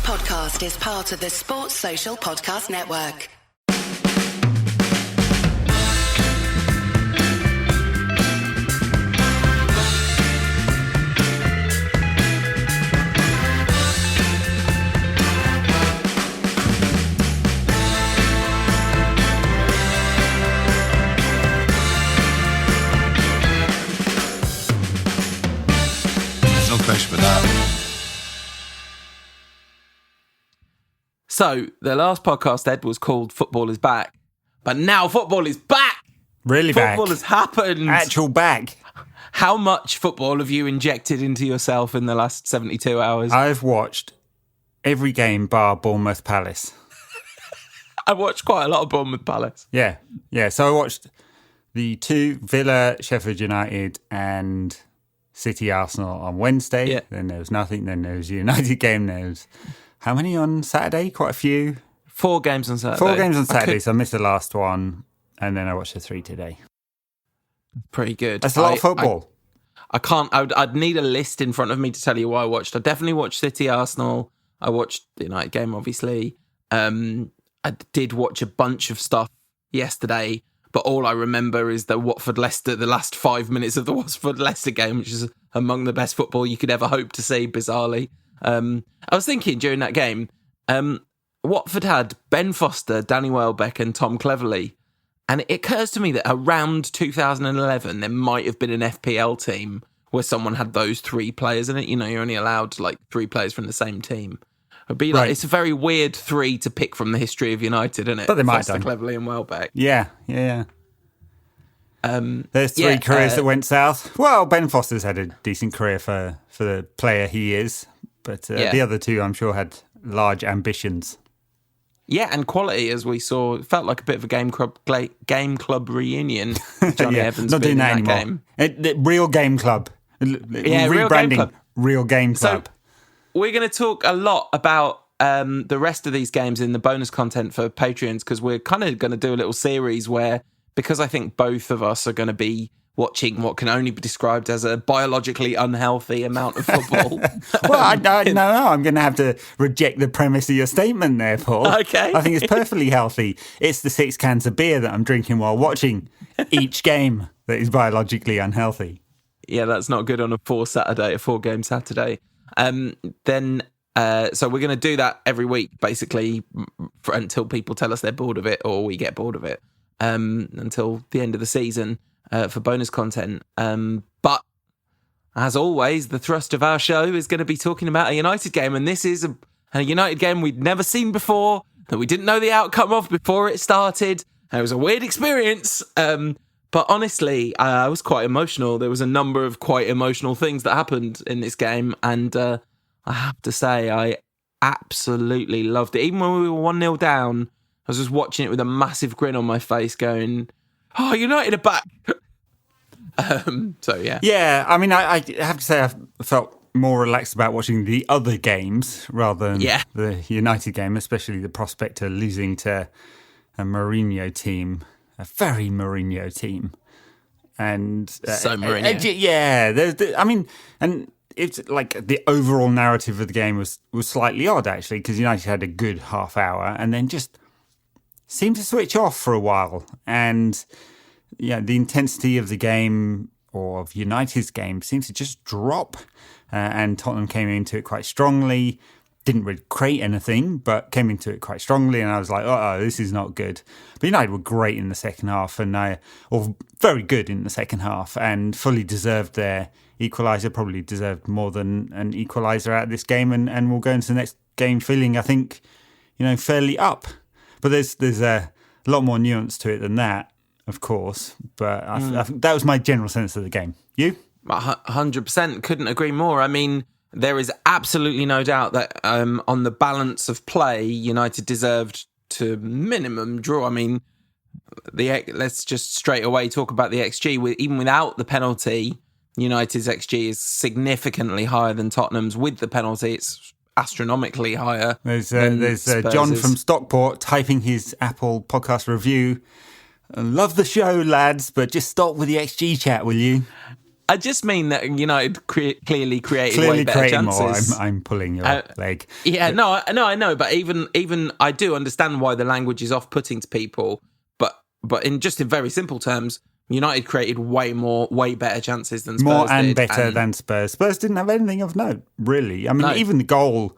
podcast is part of the Sports Social Podcast Network. There's no question about that. So, the last podcast, Ed, was called Football is Back. But now football is back! Really back. Football has happened! Actual back. How much football have you injected into yourself in the last 72 hours? I've watched every game bar Bournemouth Palace. I watched quite a lot of Bournemouth Palace. Yeah. So I watched the two Villa, Sheffield United and City Arsenal on Wednesday. Yeah. Then there was nothing. Then there was a United game. There was... How many on Saturday? Quite a few. 4 games on Saturday. 4 games on Saturday, so I missed the last one. And then I watched the 3 today. Pretty good. That's a lot of football. I can't... I'd need a list in front of me to tell you what I watched. I definitely watched City Arsenal. I watched the United game, obviously. I did watch a bunch of stuff yesterday, but all I remember is the Watford-Leicester, the last 5 minutes of the Watford-Leicester game, which is among the best football you could ever hope to see, bizarrely. I was thinking during that game, Watford had Ben Foster, Danny Welbeck and Tom Cleverley. And it occurs to me that around 2011, there might have been an FPL team where someone had those 3 players in it. You know, you're only allowed like 3 players from the same team. It'd be like, Right. It's a very weird 3 to pick from the history of United, isn't it? But they might Foster, have done. Cleverley and Welbeck. Yeah. There's 3 careers that went south. Well, Ben Foster's had a decent career for the player he is. But the other 2, I'm sure, had large ambitions. Yeah, and quality, as we saw, it felt like a bit of a game club reunion. Johnny Evans not being doing that in anymore. game. Real game club. Yeah, real rebranding. game club. Real game club. So we're going to talk a lot about the rest of these games in the bonus content for Patreons, because we're kind of going to do a little series where, because I think both of us are going to be watching what can only be described as a biologically unhealthy amount of football. Well, no, I'm going to have to reject the premise of your statement there, Paul. Okay. I think it's perfectly healthy. It's the 6 cans of beer that I'm drinking while watching each game that is biologically unhealthy. Yeah, that's not good on a 4-game Saturday. So we're going to do that every week, basically, until people tell us they're bored of it or we get bored of it, until the end of the season. For bonus content. But as always, the thrust of our show is going to be talking about a United game. And this is a United game we'd never seen before, that we didn't know the outcome of before it started. And it was a weird experience. But honestly, I was quite emotional. There was a number of quite emotional things that happened in this game. And I have to say, I absolutely loved it. Even when we were 1-0 down, I was just watching it with a massive grin on my face going, oh, United are back. So, yeah. Yeah, I mean, I have to say I felt more relaxed about watching the other games rather than the United game, especially the prospect of losing to a Mourinho team, a very Mourinho team. And So Mourinho. And it's like the overall narrative of the game was slightly odd, actually, because United had a good half hour and then just seemed to switch off for a while. And yeah, the intensity of the game, or of United's game, seemed to just drop. And Tottenham came into it quite strongly. Didn't really create anything, but came into it quite strongly. And I was like, oh, this is not good. But United were great in the second half, or very good in the second half, and fully deserved their equaliser. Probably deserved more than an equaliser out of this game, and will go into the next game feeling, I think, fairly up. But there's a lot more nuance to it than that, of course. But I think that was my general sense of the game. You? 100%. Couldn't agree more. I mean, there is absolutely no doubt that on the balance of play, United deserved to minimum draw. I mean, let's just straight away talk about the XG. Even without the penalty, United's XG is significantly higher than Tottenham's. With the penalty, it's astronomically higher. There's John from Stockport typing his Apple podcast review. Love the show, lads, but just stop with the XG chat, will you? I just mean that United clearly created way Clearly better creating chances. more. I'm pulling your leg. Yeah, no, I know, but even I do understand why the language is off-putting to people. But in very simple terms, United created way better chances than Spurs More and did, better than Spurs. Spurs didn't have anything of note, really. I mean, even the goal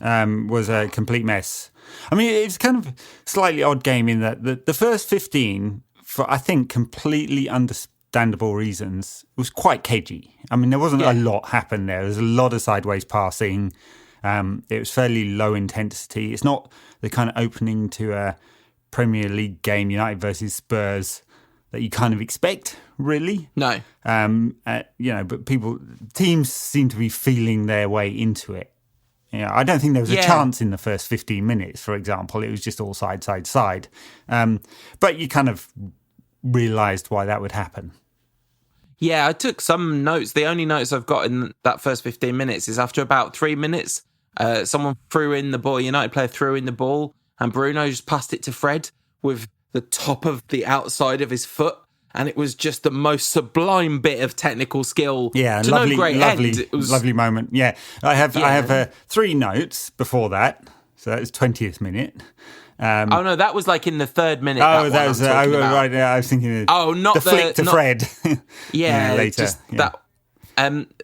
was a complete mess. I mean, it's kind of a slightly odd game in that the first 15, for I think completely understandable reasons, was quite cagey. I mean, there wasn't a lot happened there. There's a lot of sideways passing. It was fairly low intensity. It's not the kind of opening to a Premier League game, United versus Spurs, that you kind of expect, really. No. But teams seem to be feeling their way into it. I don't think there was a chance in the first 15 minutes, for example. It was just all side. But you kind of realised why that would happen. Yeah, I took some notes. The only notes I've got in that first 15 minutes is after about 3 minutes, someone threw in the ball, United player threw in the ball, and Bruno just passed it to Fred with the top of the outside of his foot. And it was just the most sublime bit of technical skill. Yeah, to lovely, no great lovely, end. It was lovely moment. Yeah, I have 3 notes before that. So that was 20th minute. Oh no, that was like in the 3rd minute. That was right. Yeah, I was thinking. Not the flick to Fred. Yeah, later. Just that.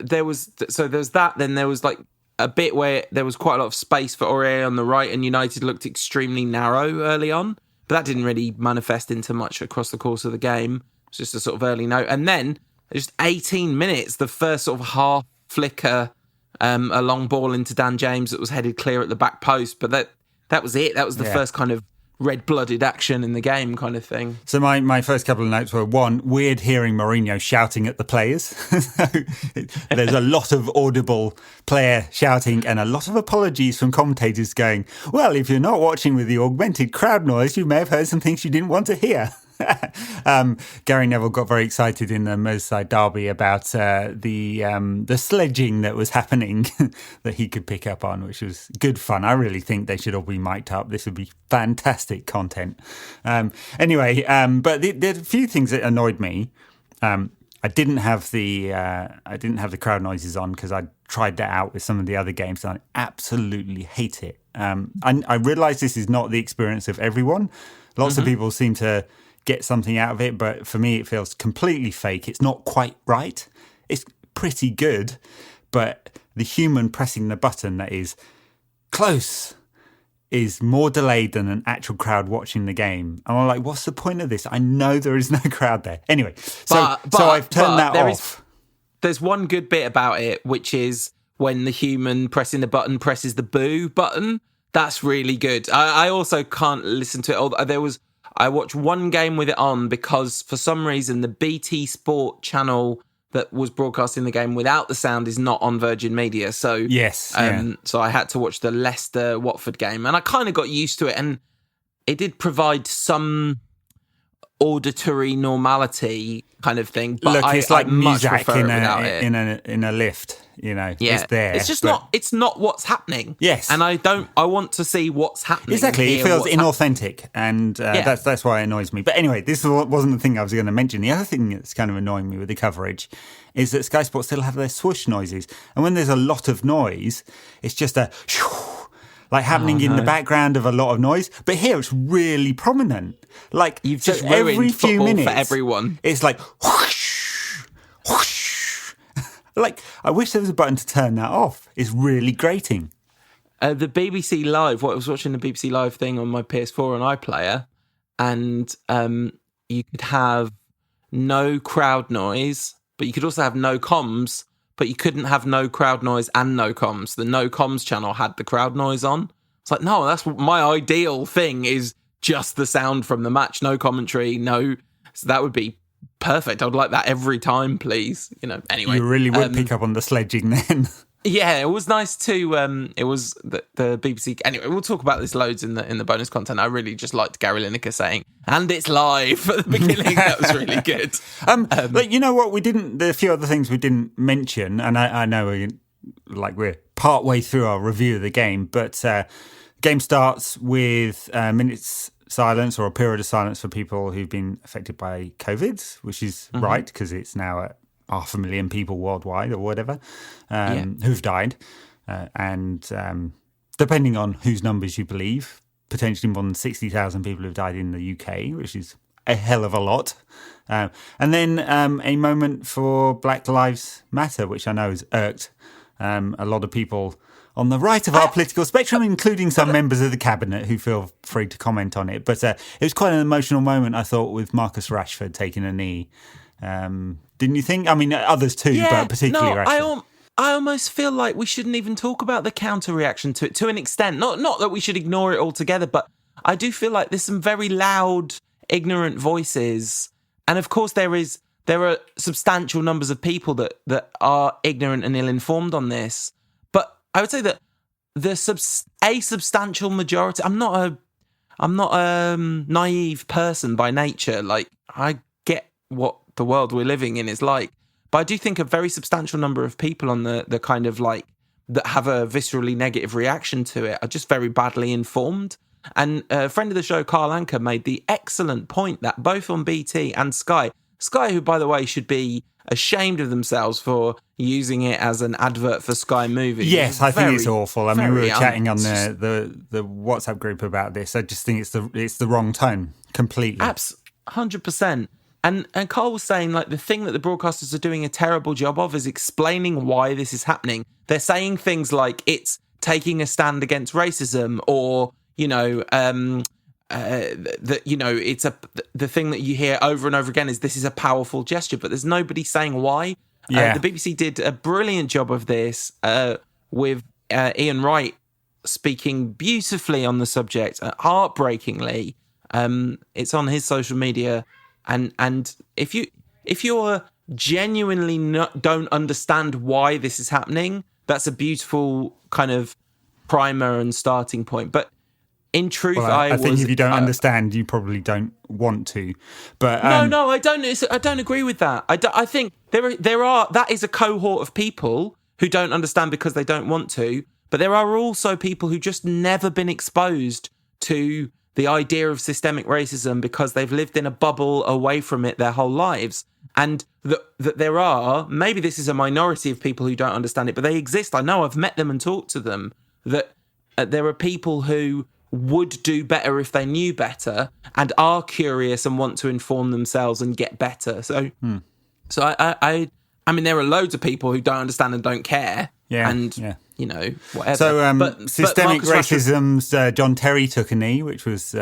There was that. Then there was like a bit where there was quite a lot of space for Aurier on the right, and United looked extremely narrow early on. But that didn't really manifest into much across the course of the game. It's just a sort of early note. And then just 18 minutes, the first sort of half flicker, a long ball into Dan James that was headed clear at the back post. But that was it. That was the first kind of red-blooded action in the game kind of thing. So my first couple of notes were, one, weird hearing Mourinho shouting at the players. There's a lot of audible player shouting and a lot of apologies from commentators going, well, if you're not watching with the augmented crowd noise, you may have heard some things you didn't want to hear. Gary Neville got very excited in the Merseyside derby about the sledging that was happening that he could pick up on, which was good fun. I really think they should all be mic'd up. This would be fantastic content. But there are a few things that annoyed me. I didn't have the crowd noises on because I tried that out with some of the other games and I absolutely hate it. I realise this is not the experience of everyone. Lots of people seem to get something out of it, but for me it feels completely fake. It's not quite right. It's pretty good, but the human pressing the button that is close is more delayed than an actual crowd watching the game. And I'm like, what's the point of this? I know there is no crowd there. Anyway, so I've turned that off. There's one good bit about it, which is when the human pressing the button presses the boo button. That's really good. I also can't listen to it. I watched one game with it on because for some reason the BT Sport channel that was broadcasting the game without the sound is not on Virgin Media. So yes, so I had to watch the Leicester Watford game, and I kind of got used to it, and it did provide some auditory normality kind of thing. But look, it's like music in a lift. It's there. It's just not. It's not what's happening. Yes, and I want to see what's happening. Exactly, it feels inauthentic, and that's why it annoys me. But anyway, this wasn't the thing I was going to mention. The other thing that's kind of annoying me with the coverage is that Sky Sports still have their swoosh noises, and when there's a lot of noise, it's just a like happening in the background of a lot of noise. But here it's really prominent. Like you've just ruined every few minutes for everyone. It's like whoosh, whoosh. Like, I wish there was a button to turn that off. It's really grating. The BBC Live, I was watching the BBC Live thing on my PS4 and iPlayer, and you could have no crowd noise, but you could also have no comms, but you couldn't have no crowd noise and no comms. The no comms channel had the crowd noise on. It's like, no, that's what my ideal thing is, just the sound from the match, no commentary, no. So that would be perfect. I would like that every time, please. Anyway. You really would pick up on the sledging then. Yeah, it was nice to. It was the BBC. Anyway, we'll talk about this loads in the bonus content. I really just liked Gary Lineker saying, "And it's live" at the beginning. That was really good. But you know what? We didn't. There are a few other things we didn't mention, and I know we're part way through our review of the game, but game starts with minutes silence or a period of silence for people who've been affected by COVID, which is right because it's now at 500,000 people worldwide or whatever who've died. And depending on whose numbers you believe, potentially more than 60,000 people have died in the UK, which is a hell of a lot. And then a moment for Black Lives Matter, which I know has irked a lot of people on the right of our political spectrum, including some members of the cabinet who feel free to comment on it. But it was quite an emotional moment, I thought, with Marcus Rashford taking a knee. Didn't you think? I mean, others too, but particularly Rashford. I almost feel like we shouldn't even talk about the counter reaction to it to an extent. Not that we should ignore it altogether, but I do feel like there's some very loud, ignorant voices. And of course there are substantial numbers of people that are ignorant and ill-informed on this. But I would say that a substantial majority, I'm not a naive person by nature. Like, I get what the world we're living in is like. But I do think a very substantial number of people on the kind of like that have a viscerally negative reaction to it are just very badly informed. And a friend of the show, Carl Anker, made the excellent point that both on BT and Sky, who, by the way, should be ashamed of themselves for using it as an advert for Sky Movies. Yes, I think it's awful. I mean, we were chatting on the WhatsApp group about this. I just think it's the wrong tone completely. 100%. And Carl was saying, like, the thing that the broadcasters are doing a terrible job of is explaining why this is happening. They're saying things like it's taking a stand against racism, or, you know, that, you know, it's the thing that you hear over and over again is this is a powerful gesture, but there's nobody saying why. The BBC did a brilliant job of this with Ian Wright speaking beautifully on the subject, heartbreakingly. It's on his social media. And if you're genuinely don't understand why this is happening, that's a beautiful kind of primer and starting point. But in truth, I think if you don't understand, you probably don't want to. But no, I don't agree with that. I think that is a cohort of people who don't understand because they don't want to. But there are also people who just never been exposed to the idea of systemic racism because they've lived in a bubble away from it their whole lives. And that there are, maybe this is a minority of people who don't understand it, but they exist. I know, I've met them and talked to them, that there are people who would do better if they knew better and are curious and want to inform themselves and get better. So I mean, there are loads of people who don't understand and don't care. You know, whatever. So systemic racism's John Terry took a knee, which was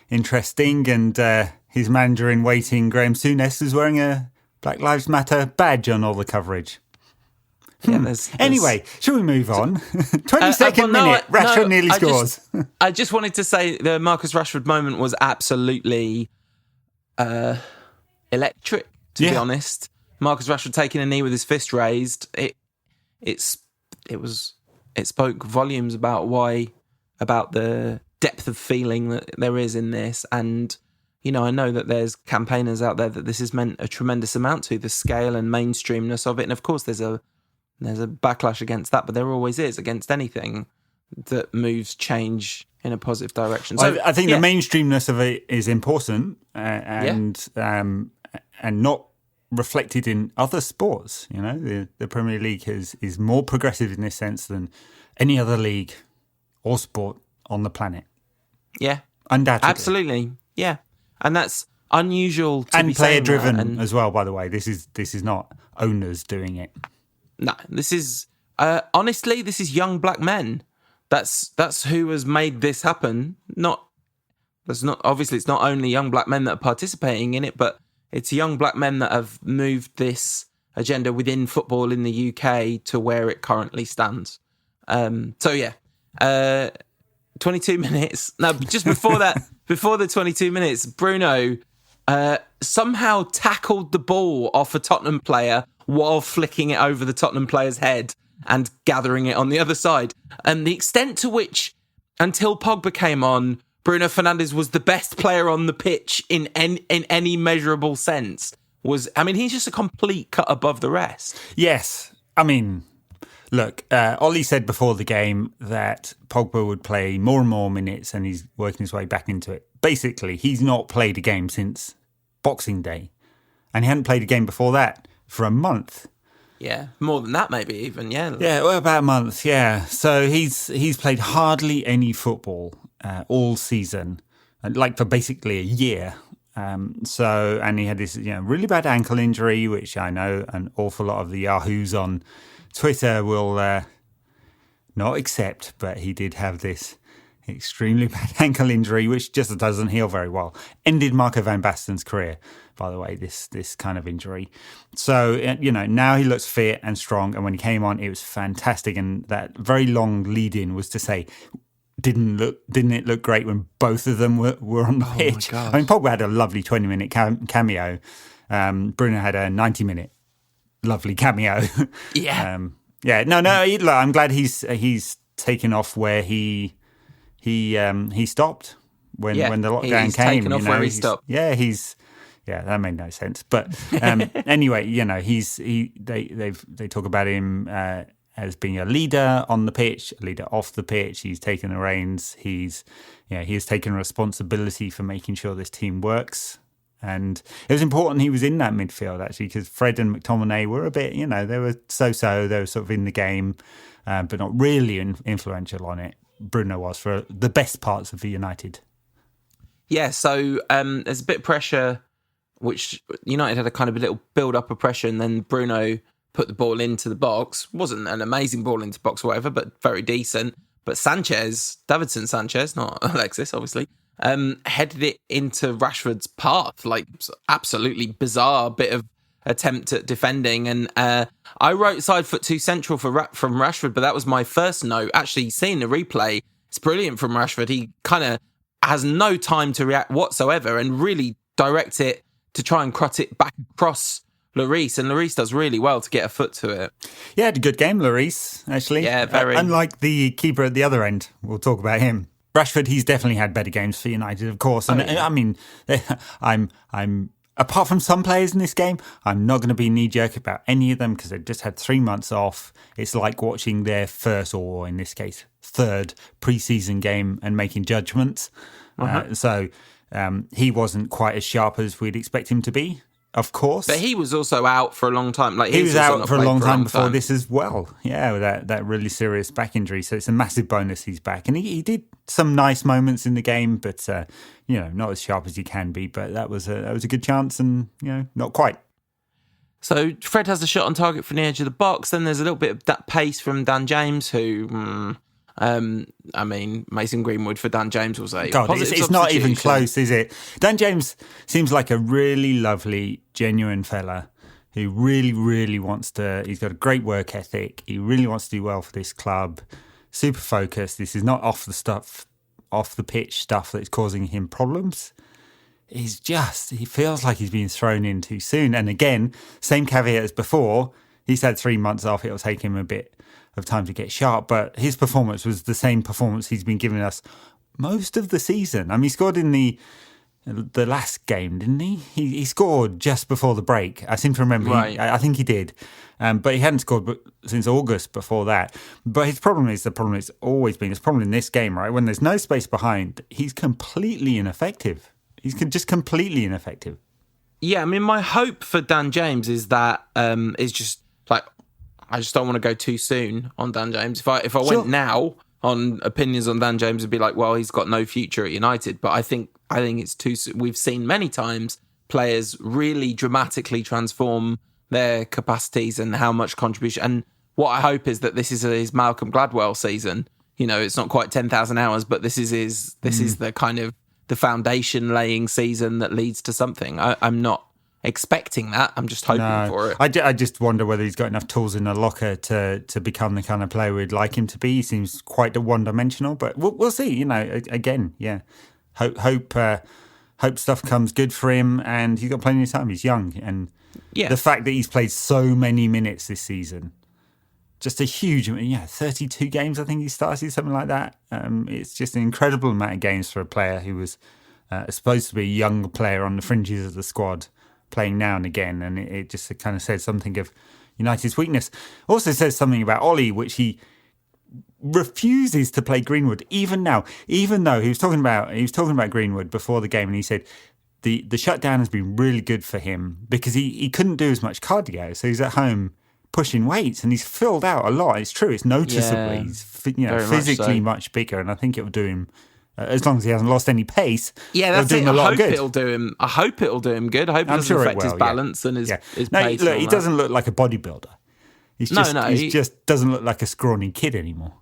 interesting, and his manager in waiting, Graham Souness, was wearing a Black Lives Matter badge on all the coverage. Anyway, shall we move on? 22nd minute, Rashford nearly scores. I just wanted to say the Marcus Rashford moment was absolutely electric, to be honest. Marcus Rashford taking a knee with his fist raised. It spoke volumes about the depth of feeling that there is in this. And, you know, I know that there's campaigners out there that this has meant a tremendous amount to, the scale and mainstreamness of it. And of course there's a backlash against that, but there always is against anything that moves change in a positive direction. So I think the mainstreamness of it is important and not reflected in other sports. You know, the Premier League is more progressive in this sense than any other league or sport on the planet. Yeah, undoubtedly, absolutely, yeah, and that's unusual to and player driven as well. By the way, this is not owners doing it. No, this is honestly, this is young black men. That's who has made this happen. Obviously, it's not only young black men that are participating in it, but it's young black men that have moved this agenda within football in the UK to where it currently stands. 22 minutes. Now, just before that, before the 22 minutes, Bruno somehow tackled the ball off a Tottenham player while flicking it over the Tottenham player's head and gathering it on the other side. And the extent to which, until Pogba came on, Bruno Fernandes was the best player on the pitch in any measurable sense was, I mean, he's just a complete cut above the rest. Yes. I mean, look, Ollie said before the game that Pogba would play more and more minutes and he's working his way back into it. Basically, he's not played a game since Boxing Day. And he hadn't played a game before that for a month. Yeah, more than that, maybe even. Yeah, Yeah, well, about a month. Yeah, so he's played hardly any football all season, like for basically a year. And he had this really bad ankle injury, which I know an awful lot of the yahoos on Twitter will not accept, but he did have this extremely bad ankle injury, which just doesn't heal very well. Ended Marco van Basten's career, by the way, this kind of injury. So, now he looks fit and strong. And when he came on, it was fantastic. And that very long lead-in was to say, didn't it look great when both of them were on the pitch? I mean, Pogba had a lovely 20-minute cameo. Bruno had a 90-minute lovely cameo. Yeah. I'm glad he's taken off where he stopped when the lockdown he's came. Taken off where he stopped. That made no sense. But anyway, they talk about him as being a leader on the pitch, a leader off the pitch. He's taken the reins. He has taken responsibility for making sure this team works. And it was important he was in that midfield, actually, because Fred and McTominay were a bit, they were so-so. They were sort of in the game, but not really influential on it. Bruno was for the best parts of the United. Yeah, so there's a bit of pressure, which United had a kind of a little build-up of pressure, and then Bruno put the ball into the box. Wasn't an amazing ball into the box or whatever, but very decent. But Davinson Sanchez, not Alexis, obviously, headed it into Rashford's path. Like, absolutely bizarre bit of attempt at defending. And I wrote side foot too central from Rashford, but that was my first note. Actually, seeing the replay, it's brilliant from Rashford. He kind of has no time to react whatsoever and really direct it to try and crot it back across Lloris, and Lloris does really well to get a foot to it. Yeah, had a good game, Lloris, actually. Yeah, very. Unlike the keeper at the other end, we'll talk about him. Rashford, he's definitely had better games for United, of course. And I mean, I'm apart from some players in this game, I'm not going to be knee-jerk about any of them because they've just had 3 months off. It's like watching their first, or in this case, third pre-season game and making judgments. So he wasn't quite as sharp as we'd expect him to be. Of course. But he was also out for a long time. Like he was out for a long time before this as well. Yeah, with that really serious back injury. So it's a massive bonus he's back. And he did some nice moments in the game, but not as sharp as he can be. But that was a good chance and, not quite. So Fred has a shot on target from the edge of the box. Then there's a little bit of that pace from Dan James, who... Mason Greenwood for Dan James was a positive it's not even close, is it? Dan James seems like a really lovely, genuine fella who really, really wants to. He's got a great work ethic. He really wants to do well for this club. Super focused. This is not off the pitch stuff that's causing him problems. He feels like he's being thrown in too soon. And again, same caveat as before. He's had 3 months off. It'll take him a bit of time to get sharp, but his performance was the same performance he's been giving us most of the season. I mean, he scored in the last game, didn't he? He scored just before the break. I seem to remember. Right. I think he did, but he hadn't scored since August before that. But his problem is it's always been his problem in this game, right? When there's no space behind, he's completely ineffective. He's just completely ineffective. Yeah, I mean, my hope for Dan James is that is just like, I just don't want to go too soon on Dan James. If I went now on opinions on Dan James, it'd be like, well, he's got no future at United. But I think it's too soon. We've seen many times players really dramatically transform their capacities and how much contribution. And what I hope is that this is his Malcolm Gladwell season. It's not quite 10,000 hours, but this is the kind of the foundation laying season that leads to something. I'm not expecting that. I'm just hoping for it. I just wonder whether he's got enough tools in the locker to become the kind of player we'd like him to be. He seems quite one-dimensional, but we'll see. Again, yeah. Hope stuff comes good for him, and he's got plenty of time. He's young, and the fact that he's played so many minutes this season, just a huge, 32 games I think he started, something like that. It's just an incredible amount of games for a player who was supposed to be a young player on the fringes of the squad, playing now and again, and it just kind of says something of United's weakness. Also says something about Ollie, which he refuses to play Greenwood even now, even though he was talking about Greenwood before the game, and he said the shutdown has been really good for him because he couldn't do as much cardio, so he's at home pushing weights and he's filled out a lot. It's true, it's noticeably. Yeah, he's physically much bigger, and I think it will do him. As long as he hasn't lost any pace, yeah, that's it'll do it. him a lot of good. I hope it'll do him good. I hope it doesn't affect his balance and his pace. Look, he doesn't look like a bodybuilder. He just doesn't look like a scrawny kid anymore.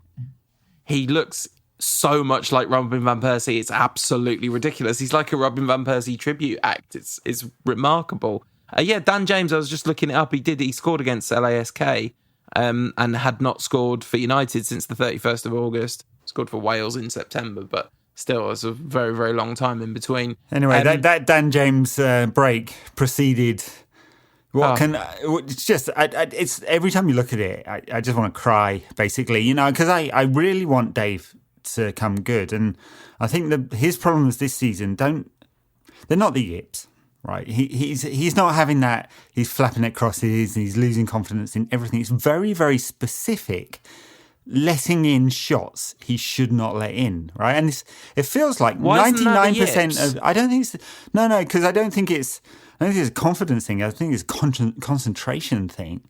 He looks so much like Robin van Persie. It's absolutely ridiculous. He's like a Robin van Persie tribute act. It's remarkable. Dan James, I was just looking it up. He scored against LASK and had not scored for United since the 31st of August. Scored for Wales in September, but still, it's a very, very long time in between. Anyway, that Dan James break preceded. It's just, it's every time you look at it, I just want to cry, basically, because I really want Dave to come good. And I think his problems this season they're not the yips, right? He's not having that, he's flapping at crosses, and he's losing confidence in everything. It's very, very specific, letting in shots he should not let in, right? And it feels like 99% of, I don't think it's, no, because I don't think it's a confidence thing. I think it's a concentration thing.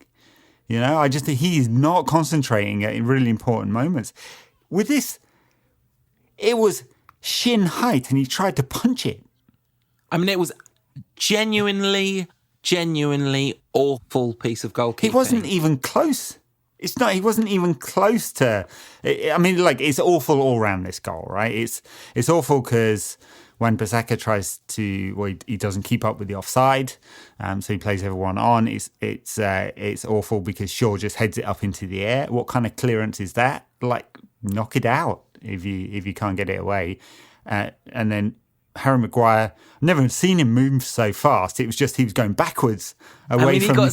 I just think he's not concentrating at really important moments. With this, it was shin height and he tried to punch it. I mean, it was genuinely awful piece of goalkeeping. He wasn't even close. He wasn't even close to, I mean, it's awful all around this goal, right? It's awful because when Bissaka tries to, he doesn't keep up with the offside, so he plays everyone on. It's awful because Shaw just heads it up into the air. What kind of clearance is that? Knock it out if you can't get it away. And then Harry Maguire, I've never seen him move so fast. It was just he was going backwards away from.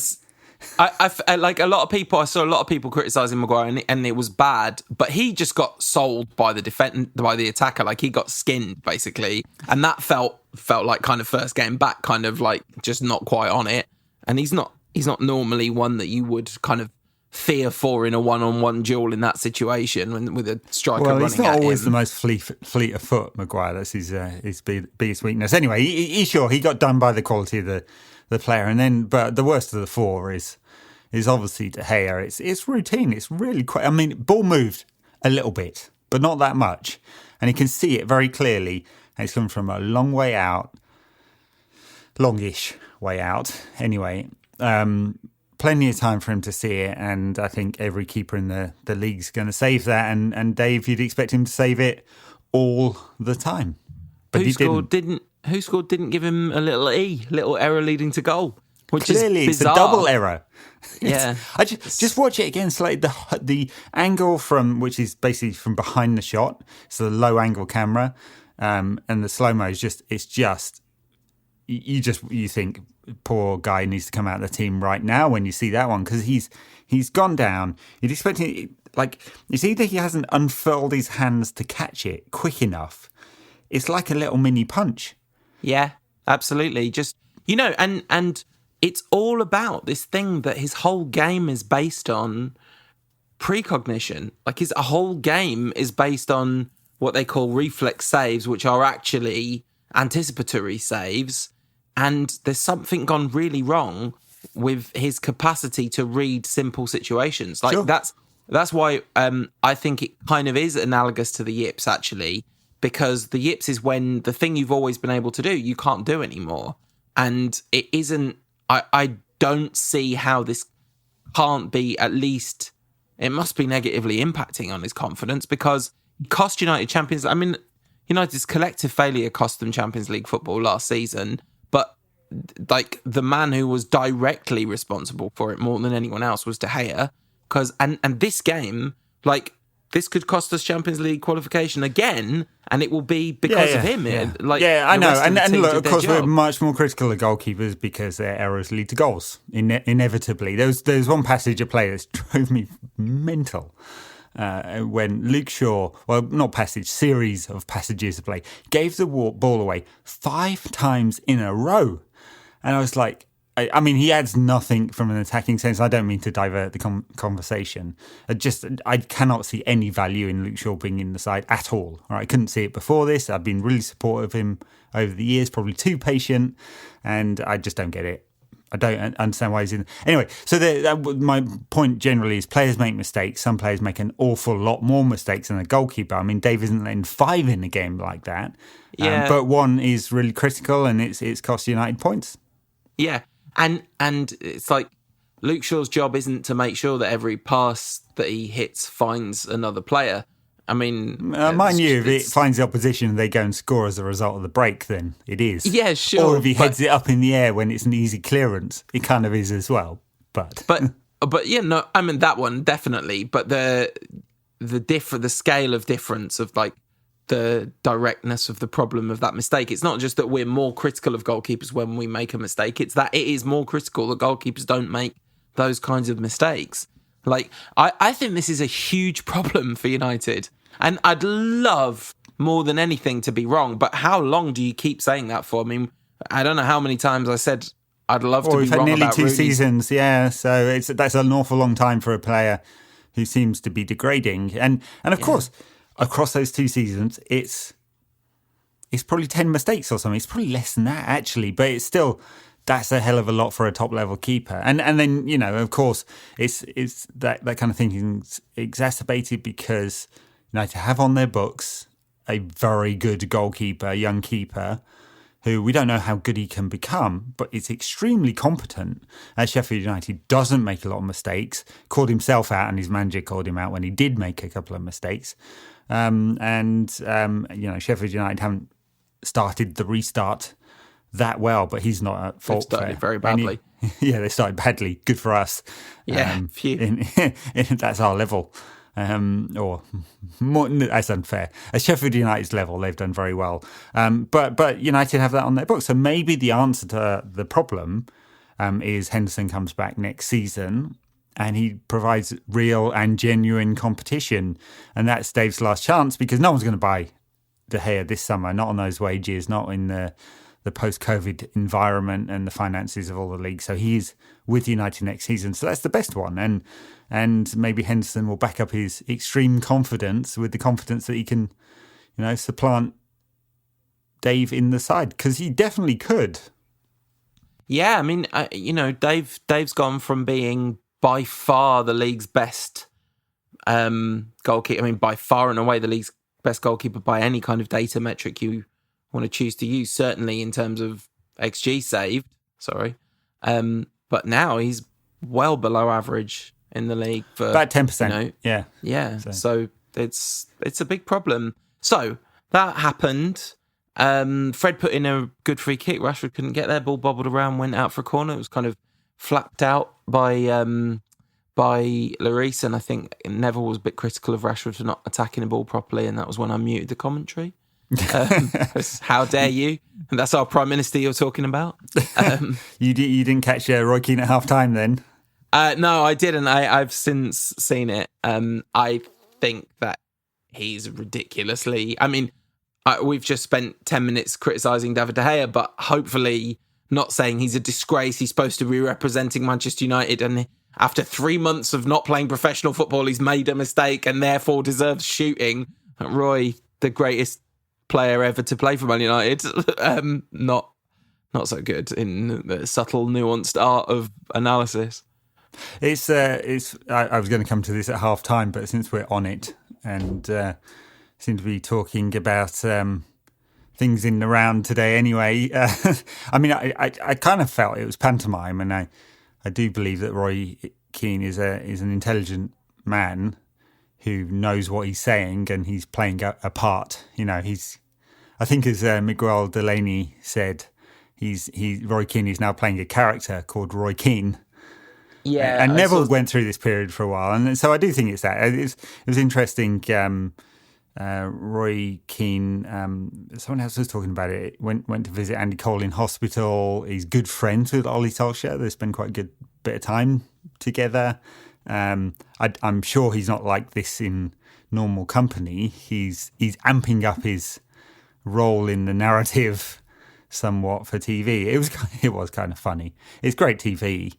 I like a lot of people. I saw a lot of people criticising Maguire, and it was bad. But he just got sold by the attacker. Like, he got skinned basically, and that felt like kind of first game back, kind of like just not quite on it. And he's not normally one that you would kind of fear for in a one-on-one duel in that situation with a striker running at him. Well, he's not always the most fleet of foot, Maguire. That's his biggest weakness. Anyway, he got done by the quality of the player, and then, but the worst of the four is obviously De Gea. It's routine. It's really quite. I mean, ball moved a little bit, but not that much, and you can see it very clearly. And it's coming from a long way out, longish way out. Anyway, plenty of time for him to see it, and I think every keeper in the league's going to save that. And Dave, you'd expect him to save it all the time, but he didn't. Who scored didn't give him a little error leading to goal, which clearly is bizarre. It's a double error. Yeah, I just watch it again. It's like the angle from which is basically from behind the shot. It's a low angle camera, and the slow mo is just you think poor guy needs to come out of the team right now when you see that one, because he's gone down. You'd expect it's either he hasn't unfurled his hands to catch it quick enough. It's like a little mini punch. Yeah, absolutely. Just, and it's all about this thing that his whole game is based on precognition. Like, his whole game is based on what they call reflex saves, which are actually anticipatory saves. And there's something gone really wrong with his capacity to read simple situations. Like, sure. That's why I think it kind of is analogous to the yips, actually. Because the yips is when the thing you've always been able to do, you can't do anymore. And it isn't, I don't see how this can't be, at least, it must be negatively impacting on his confidence, because it cost United Champions. I mean, United's collective failure cost them Champions League football last season, but like, the man who was directly responsible for it more than anyone else was De Gea. And this game, like, this could cost us Champions League qualification again, and it will be because of him. Yeah, I know. And look, of course, we're much more critical of goalkeepers because their errors lead to goals, inevitably. There was one passage of play that drove me mental when Luke Shaw, series of passages of play, gave the ball away 5 times in a row. And I was like, I mean, he adds nothing from an attacking sense. I don't mean to divert the conversation. I cannot see any value in Luke Shaw being in the side at all. Right? I couldn't see it before this. I've been really supportive of him over the years, probably too patient, and I just don't get it. I don't understand why he's in. Anyway, so my point generally is players make mistakes. Some players make an awful lot more mistakes than a goalkeeper. I mean, Dave isn't letting 5 in a game like that. Yeah. But one is really critical, and it's cost United points. Yeah. And it's like Luke Shaw's job isn't to make sure that every pass that he hits finds another player. I mean... mind you, if it finds the opposition and they go and score as a result of the break, then it is. Yeah, sure. Or if he heads it up in the air when it's an easy clearance, it kind of is as well. But yeah, no, I mean, that one, definitely. But the scale of difference of, like, the directness of the problem of that mistake, it's not just that we're more critical of goalkeepers when we make a mistake, it's that it is more critical that goalkeepers don't make those kinds of mistakes. Like, I think this is a huge problem for United. And I'd love more than anything to be wrong, but how long do you keep saying that for? I mean, I don't know how many times I said I'd love to be we've had wrong nearly about 2 Rooney. seasons, yeah. So that's an awful long time for a player who seems to be degrading. And of course, across those 2 seasons, it's probably 10 mistakes or something. It's probably less than that actually, but it's still. That's a hell of a lot for a top-level keeper. And then, you know, of course, it's that kind of thinking exacerbated because United have on their books a very good goalkeeper, young keeper, who we don't know how good he can become, but is extremely competent. Sheffield United doesn't make a lot of mistakes, called himself out and his manager called him out when he did make a couple of mistakes. You know, Sheffield United haven't started the restart that well, but he's not at fault. They've started very badly. They started badly. Good for us. Yeah, phew. That's our level. Or more, that's unfair. At Sheffield United's level, they've done very well. But United have that on their books. So maybe the answer to the problem is Henderson comes back next season and he provides real and genuine competition. And that's Dave's last chance because no one's going to buy De Gea this summer, not on those wages, not in the post-COVID environment and the finances of all the leagues. So he's with United next season. So that's the best one. And maybe Henderson will back up his extreme confidence with the confidence that he can, you know, supplant Dave in the side because he definitely could. Yeah, I mean, you know, Dave's gone from being by far the league's best goalkeeper. I mean, by far and away the league's best goalkeeper by any kind of data metric you want to choose to use, certainly in terms of XG saved, but now he's well below average in the league for about 10%. You know, yeah. So it's a big problem. So that happened. Fred put in a good free kick. Rashford couldn't get there. Ball bobbled around, went out for a corner. It was kind of flapped out by Lloris, and I think Neville was a bit critical of Rashford for not attacking the ball properly, and that was when I muted the commentary. How dare you? And that's our Prime Minister you're talking about. You didn't catch Roy Keane at half time then? No, I didn't. I've since seen it. I think that he's ridiculously... I mean, we've just spent 10 minutes criticising David De Gea, but hopefully not saying he's a disgrace. He's supposed to be representing Manchester United, and after 3 months of not playing professional football, he's made a mistake and therefore deserves shooting. Roy, the greatest player ever to play for Man United, not so good in the subtle, nuanced art of analysis. I was going to come to this at half time, but since we're on it and seem to be talking about things in the round today anyway, I mean, I kind of felt it was pantomime, and I do believe that Roy Keane is an intelligent man who knows what he's saying, and he's playing a part. You know, I think as Miguel Delaney said, Roy Keane is now playing a character called Roy Keane. Yeah, and Neville went through this period for a while, and so I do think it's that. It was interesting. Roy Keane, someone else was talking about it. Went to visit Andy Cole in hospital. He's good friends with Ollie Solskjaer. They spend quite a good bit of time together. I'm sure he's not like this in normal company. He's amping up his role in the narrative somewhat for TV. It was kind of funny. It's great TV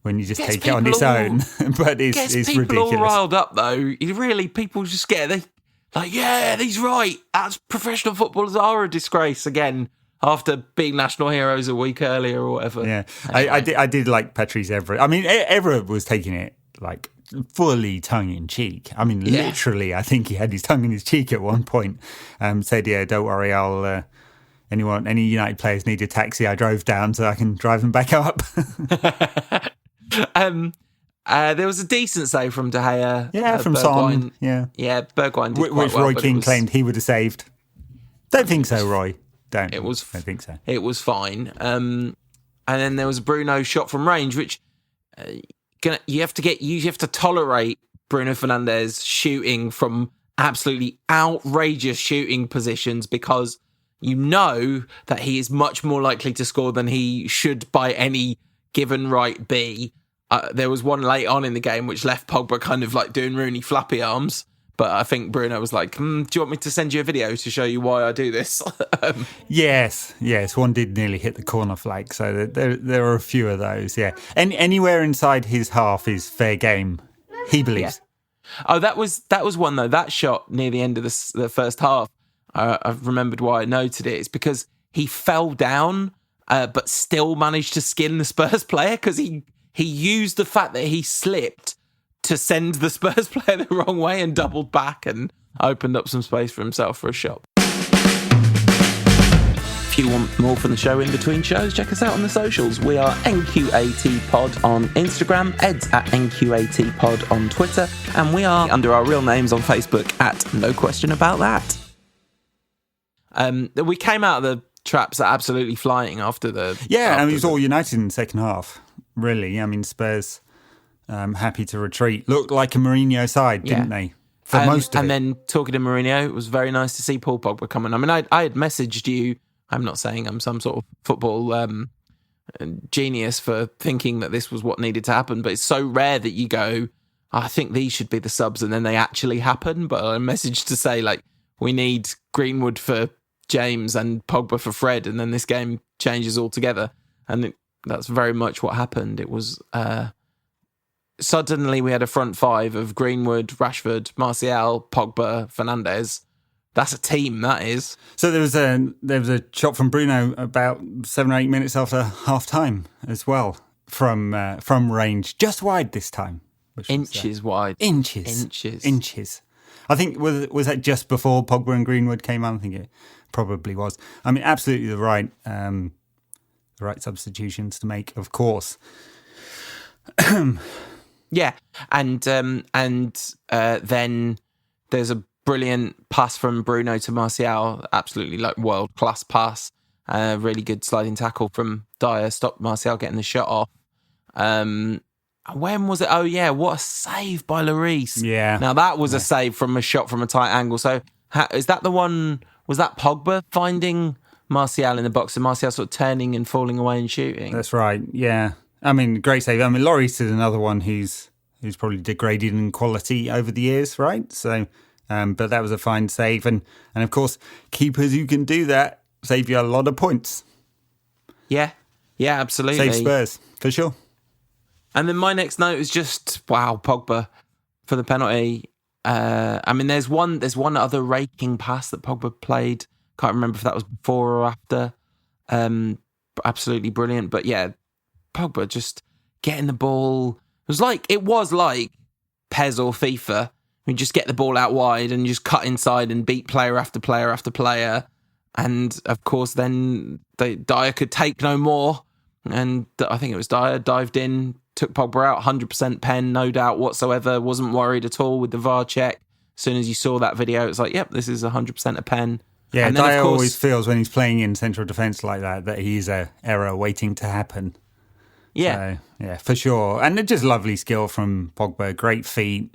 when you just Gets take it on people its own, but it's people ridiculous. all riled up though. People just he's right. That's professional footballers are a disgrace again after being national heroes a week earlier or whatever. Yeah, Anyway. I did like Patrice Evra. I mean, Evra was taking it like fully tongue in cheek. I mean, literally, I think he had his tongue in his cheek at one point. Said, "Yeah, don't worry, I'll." Any United players need a taxi, I drove down so I can drive them back up. There was a decent save from De Gea. From Bergwijn. Son. Yeah, Bergwijn did quite which well, Roy but Keane claimed he would have saved. Don't think so, Roy. Don't think so. It was fine. And then there was a Bruno shot from range, which you have to tolerate Bruno Fernandes shooting from absolutely outrageous shooting positions because you know that he is much more likely to score than he should by any given right be. There was one late on in the game which left Pogba kind of like doing Rooney flappy arms. But I think Bruno was like, do you want me to send you a video to show you why I do this? Yes. One did nearly hit the corner flag. So there are a few of those, yeah. And anywhere inside his half is fair game, he believes. Yeah. Oh, that was one, though. That shot near the end of the first half, I've remembered why I noted it. It's because he fell down, but still managed to skin the Spurs player because he used the fact that he slipped to send the Spurs player the wrong way and doubled back and opened up some space for himself for a shot. If you want more from the show in between shows, check us out on the socials. We are NQAT Pod on Instagram, Ed's at NQAT Pod on Twitter, and we are under our real names on Facebook at No Question About That. We came out of the traps absolutely flying after the... Yeah, I mean, it was all United in the second half, really. I mean, Spurs... happy to retreat. Looked like a Mourinho side, didn't they? For most of it. And then talking to Mourinho, it was very nice to see Paul Pogba come in. I mean, I had messaged you. I'm not saying I'm some sort of football genius for thinking that this was what needed to happen, but it's so rare that you go, I think these should be the subs, and then they actually happen. But I messaged to say, like, we need Greenwood for James and Pogba for Fred, and then this game changes altogether. And that's very much what happened. It was... suddenly we had a front five of Greenwood, Rashford, Martial, Pogba, Fernandes. That's a team, that is. So there was a shot from Bruno about 7 or 8 minutes after half time as well from range, just wide this time. Inches wide. Inches. I think was that just before Pogba and Greenwood came on? I think it probably was. I mean, absolutely the right substitutions to make, of course. Yeah, and then there's a brilliant pass from Bruno to Martial, absolutely like world-class pass. Really good sliding tackle from Dyer, stopped Martial getting the shot off. When was it? Oh, yeah, what a save by Lloris. Yeah. Now, that was a save from a shot from a tight angle. So is that the one, was that Pogba finding Martial in the box and Martial sort of turning and falling away and shooting? That's right, yeah. I mean, great save. I mean, Lloris is another one who's probably degraded in quality over the years, right? So, but that was a fine save. And of course, keepers who can do that save you a lot of points. Yeah, absolutely. Save Spurs, for sure. And then my next note is just, wow, Pogba for the penalty. I mean, there's one other raking pass that Pogba played. Can't remember if that was before or after. Absolutely brilliant. But yeah, Pogba just getting the ball. It was like PES or FIFA. You just get the ball out wide and just cut inside and beat player after player after player. And of course, then Dyer could take no more. And I think it was Dyer dived in, took Pogba out, 100% pen, no doubt whatsoever. Wasn't worried at all with the VAR check. As soon as you saw that video, it's like, yep, this is 100% a pen. Yeah, and then, Dyer of course, always feels when he's playing in central defence like that he's an error waiting to happen. Yeah. So, yeah, for sure. And just lovely skill from Pogba, great feet,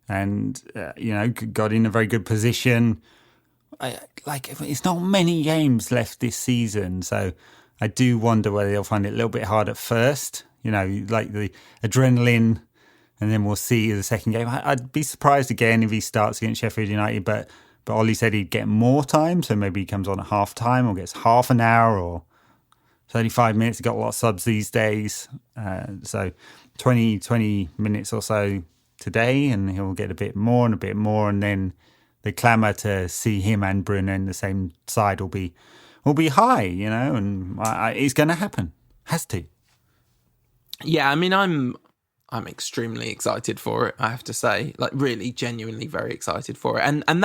and, got in a very good position. It's not many games left this season, so I do wonder whether they'll find it a little bit hard at first. Like the adrenaline, and then we'll see the second game. I'd be surprised again if he starts against Sheffield United, but But Ollie said he'd get more time, so maybe he comes on at half time or gets half an hour or 35 minutes. He's got a lot of subs these days. So 20 minutes or so today, and he'll get a bit more, and then the clamour to see him and Bruno in the same side will be high, and it's going to happen. Has to. Yeah, I mean, I'm extremely excited for it, I have to say. Like, really, genuinely very excited for it. And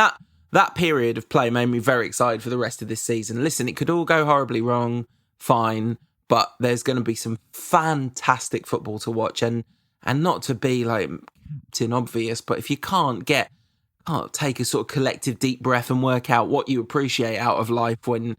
that period of play made me very excited for the rest of this season. Listen, it could all go horribly wrong, fine, but there's going to be some fantastic football to watch. And not to be like Captain Obvious, but if you can't take a sort of collective deep breath and work out what you appreciate out of life when,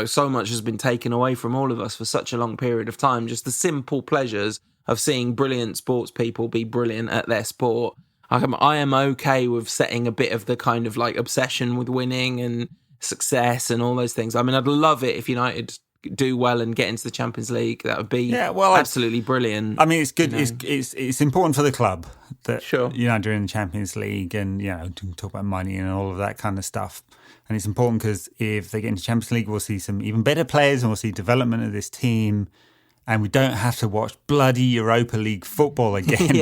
so much has been taken away from all of us for such a long period of time, just the simple pleasures of seeing brilliant sports people be brilliant at their sport. I am okay with setting a bit of the kind of like obsession with winning and success and all those things. I mean, I'd love it if United do well and get into the Champions League. That would be absolutely brilliant. I mean, it's good. It's important for the club that sure. United are in the Champions League, and talk about money and all of that kind of stuff. And it's important because if they get into Champions League, we'll see some even better players, and we'll see development of this team. And we don't have to watch bloody Europa League football again.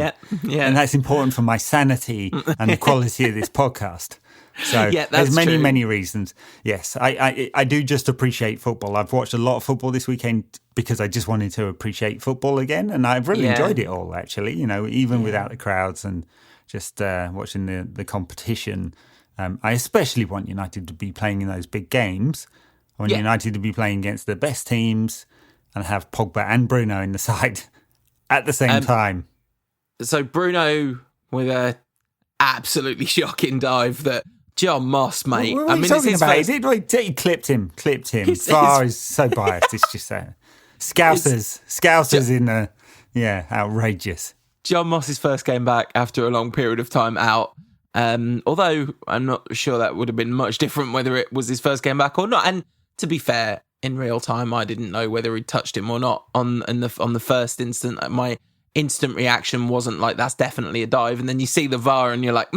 yeah. And that's important for my sanity and the quality of this podcast. So there's many reasons. Yes, I do just appreciate football. I've watched a lot of football this weekend because I just wanted to appreciate football again. And I've really enjoyed it all, actually, even without the crowds and just watching the competition. I especially want United to be playing in those big games. I want United to be playing against the best teams and have Pogba and Bruno in the side at the same time. So Bruno with a absolutely shocking dive that John Moss, mate. What are you talking about? He clipped him. VAR is so biased. It's just Scousers in the, outrageous. John Moss's first game back after a long period of time out. Although I'm not sure that would have been much different whether it was his first game back or not. And to be fair, in real time, I didn't know whether he'd touched him or not on the first instant. My instant reaction wasn't like, that's definitely a dive. And then you see the VAR and you're like,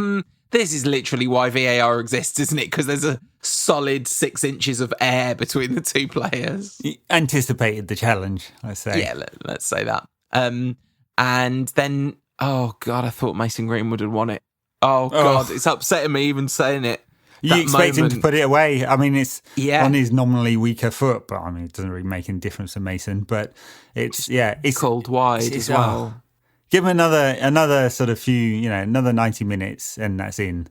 this is literally why VAR exists, isn't it? Because there's a solid 6 inches of air between the two players. He anticipated the challenge, I say. Yeah, let's say that. And then, oh God, I thought Mason Greenwood had won it. Oh God, It's upsetting me even saying it. You expect him to put it away. I mean, it's on his nominally weaker foot, but I mean, it doesn't really make any difference to Mason. But it's called wide as well. Give him another sort of few, another 90 minutes, and that's in.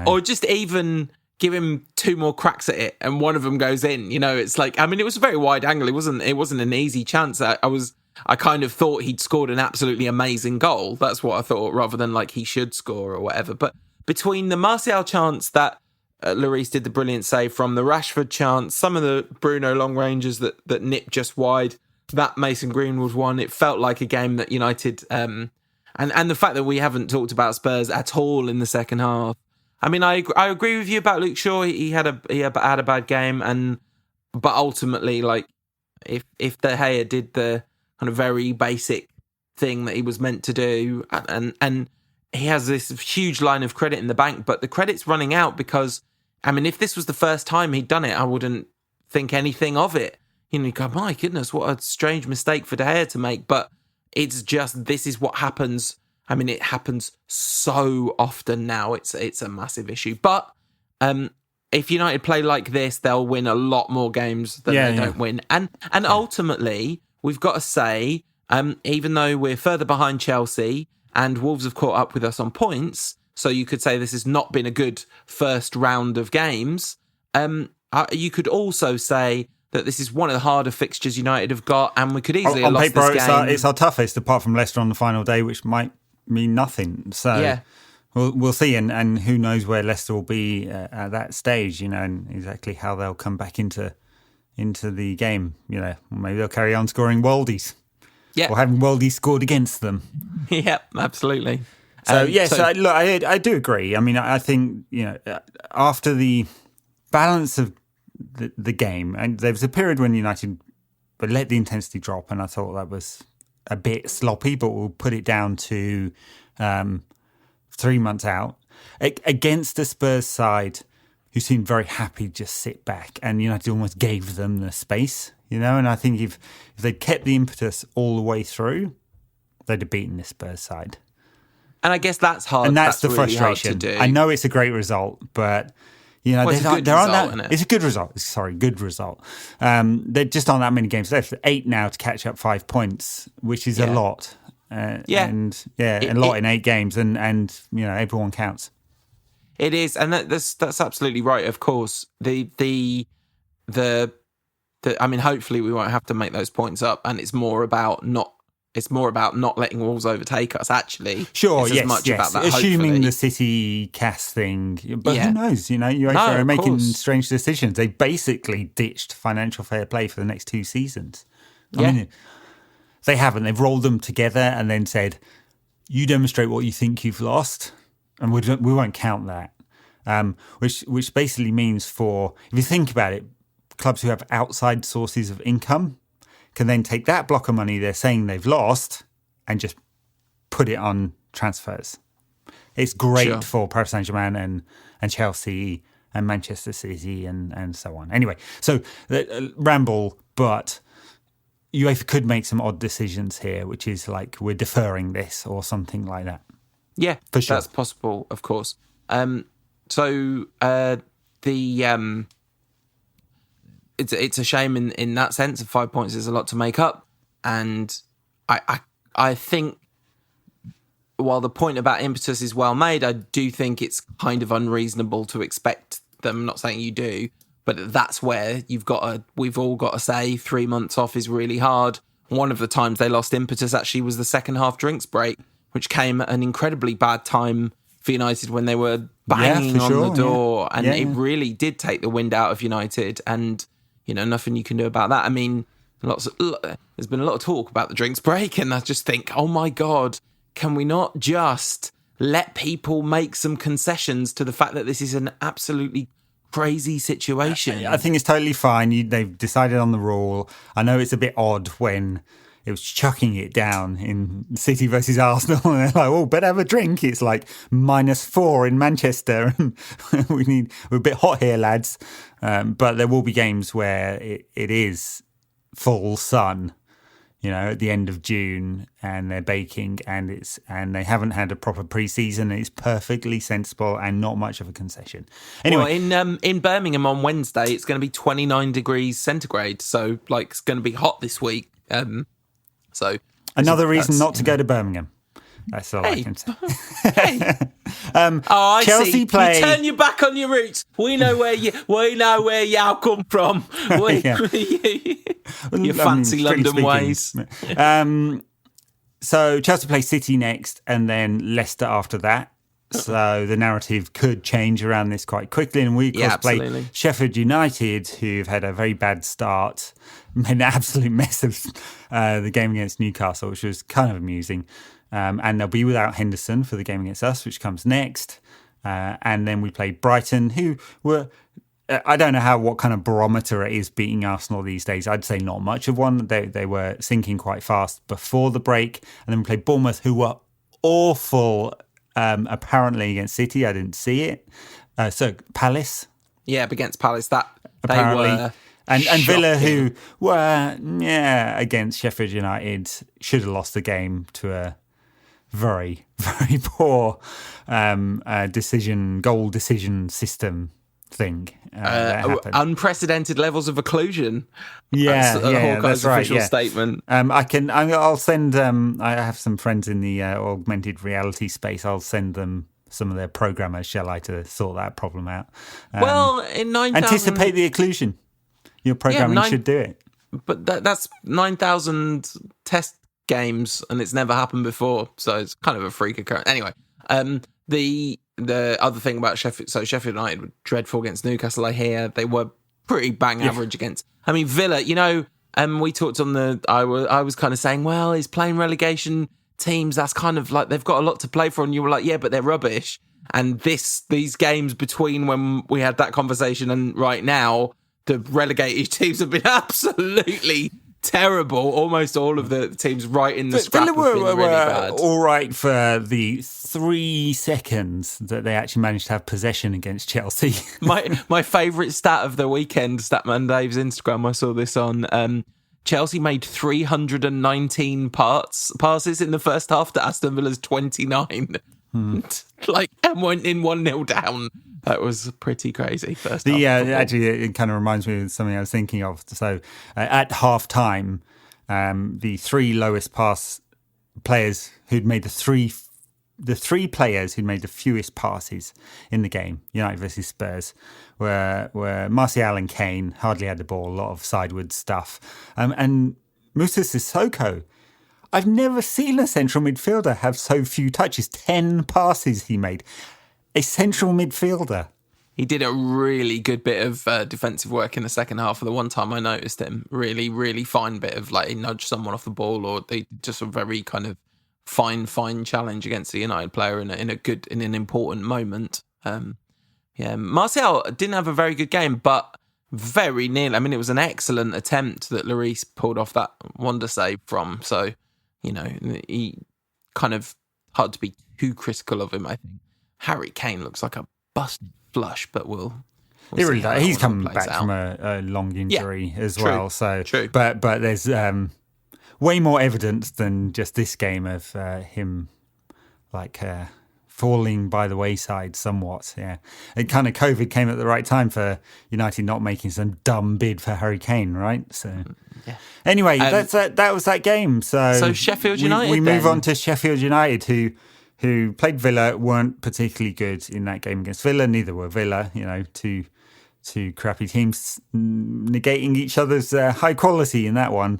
Or just even give him 2 more cracks at it, and one of them goes in. It's like, I mean, it was a very wide angle. It wasn't an easy chance. I kind of thought he'd scored an absolutely amazing goal. That's what I thought, rather than like he should score or whatever. But between the Martial chance that Lloris did the brilliant save from, the Rashford chance, some of the Bruno long ranges that nipped just wide, that Mason Greenwood one, it felt like a game that United, and the fact that we haven't talked about Spurs at all in the second half. I mean, I agree with you about Luke Shaw. He had a bad game, but ultimately, like if De Gea did the kind of very basic thing that he was meant to do, and he has this huge line of credit in the bank, but the credit's running out because, I mean, if this was the first time he'd done it, I wouldn't think anything of it. You go, my goodness, what a strange mistake for De Gea to make. But it's just, this is what happens. I mean, it happens so often now. It's a massive issue. But if United play like this, they'll win a lot more games than they don't win. And ultimately, we've got to say, even though we're further behind Chelsea, and Wolves have caught up with us on points, so you could say this has not been a good first round of games. You could also say that this is one of the harder fixtures United have got, and we could easily have lost this game. It's our toughest, apart from Leicester on the final day, which might mean nothing. So we'll see, and who knows where Leicester will be at that stage, and exactly how they'll come back into the game. Maybe they'll carry on scoring worldies. Yeah. Or having worldies scored against them. Yep, absolutely. So, look, I do agree. I mean, I think, after the balance of the game, and there was a period when United let the intensity drop, and I thought that was a bit sloppy, but we'll put it down to 3 months out. Against the Spurs side who seemed very happy to just sit back, and United almost gave them the space, And I think if they'd kept the impetus all the way through, they'd have beaten this Spurs side. And I guess that's hard. And that's the really frustration. hard to do. I know it's a great result, but it's a good result, isn't it? It's a good result. Sorry, good result. There just aren't that many games left. 8 now to catch up 5 points, which is a lot. And a lot in 8 games, and everyone counts. It is, and that's absolutely right. Of course, the I mean, hopefully we won't have to make those points up, and it's more about not letting Wolves overtake us. Actually, sure, it's yes, as much yes. about that. Assuming hopefully. the City cast thing, but who knows? UEFA are of making course. strange decisions. They basically ditched financial fair play for the next 2 seasons. I mean, they haven't. They've rolled them together and then said, "You demonstrate what you think you've lost, and we won't count that." Which basically means, if you think about it, clubs who have outside sources of income can then take that block of money they're saying they've lost and just put it on transfers. It's great for Paris Saint-Germain and Chelsea and Manchester City and so on. Anyway, so ramble, but UEFA could make some odd decisions here, which is like we're deferring this or something like that. Yeah, for sure. That's possible, of course. It's a shame in that sense. 5 points is a lot to make up, and I think while the point about impetus is well made, I do think it's kind of unreasonable to expect them. I'm not saying you do, but that's where we've all got to say 3 months off is really hard. One of the times they lost impetus actually was the second half drinks break, which came at an incredibly bad time for United when they were banging on the door, and it really did take the wind out of United, and nothing you can do about that. I mean, there's been a lot of talk about the drinks break, and I just think, oh my God, can we not just let people make some concessions to the fact that this is an absolutely crazy situation? I think it's totally fine. They've decided on the rule. I know it's a bit odd when it was chucking it down in City versus Arsenal, and they're like, "Oh, better have a drink." It's like -4 in Manchester, and we're a bit hot here, lads. But there will be games where it is full sun, at the end of June, and they're baking, and they haven't had a proper pre-season. It's perfectly sensible and not much of a concession. Anyway, well, in Birmingham on Wednesday, it's going to be 29 degrees centigrade, so it's going to be hot this week. So another reason not to go to Birmingham. That's all I can say. I Chelsea see. play. You turn your back on your roots. We know where y'all come from. Your fancy London ways. So Chelsea play City next, and then Leicester after that. So the narrative could change around this quite quickly. And we, of course, play Sheffield United, who've had a very bad start, made an absolute mess of the game against Newcastle, which was kind of amusing. And they'll be without Henderson for the game against us, which comes next. And then we play Brighton, who were... I don't know what kind of barometer it is beating Arsenal these days. I'd say not much of one. They were sinking quite fast before the break. And then we played Bournemouth, who were awful... apparently against City. I didn't see it. So Palace. Yeah, against Palace. That apparently. They were and Villa, who were, against Sheffield United, should have lost the game to a very, very poor goal decision system thing. Unprecedented levels of occlusion. That's right. Official statement. I'll send. I have some friends in the augmented reality space. I'll send them some of their programmers, shall I, to sort that problem out. Well, in 9,000... Anticipate the occlusion. Your programming should do it. But that's 9,000 test games, and it's never happened before, so it's kind of a freak occurrence. Anyway, the other thing about Sheffield United were dreadful against Newcastle. I hear they were pretty bang average against. I mean, Villa. We talked on the. I was kind of saying, well, he's playing relegation teams. That's kind of like they've got a lot to play for, and you were like, yeah, but they're rubbish. And these games between when we had that conversation and right now, the relegated teams have been absolutely terrible. Almost all of the teams right in the scrap have Villa been were really bad. all right for the 3 seconds that they actually managed to have possession against Chelsea. My favourite stat of the weekend, Statman Dave's Instagram, I saw this on. Chelsea made 319 passes in the first half to Aston Villa's 29. And went in 1-0 down. That was pretty crazy first half. Actually, it kind of reminds me of something I was thinking of. So at half time, the 3 lowest pass players who'd made the 3 players who'd made the fewest passes in the game, United versus Spurs, were Martial and Kane. Hardly had the ball, a lot of sideward stuff. And Moussa Sissoko. I've never seen a central midfielder have so few touches. 10 passes he made. A central midfielder. He did a really good bit of defensive work in the second half. For the one time I noticed him, really, really fine bit of he nudged someone off the ball, or they just a very kind of fine challenge against the United player in an important moment. Martial didn't have a very good game, but very nearly. I mean, it was an excellent attempt that Lloris pulled off that wonder save from. So, he kind of hard to be too critical of him, I think. Harry Kane looks like a busted flush, but we'll He really does. He's coming plays back out. from a long injury as true, well. So, true. But there's way more evidence than just this game of him falling by the wayside somewhat. Yeah, and kind of COVID came at the right time for United not making some dumb bid for Harry Kane, right? So. Yeah. Anyway, that was that game. So Sheffield United. We move on to Sheffield United, who played Villa, weren't particularly good in that game against Villa. Neither were Villa. Two crappy teams negating each other's high quality in that one.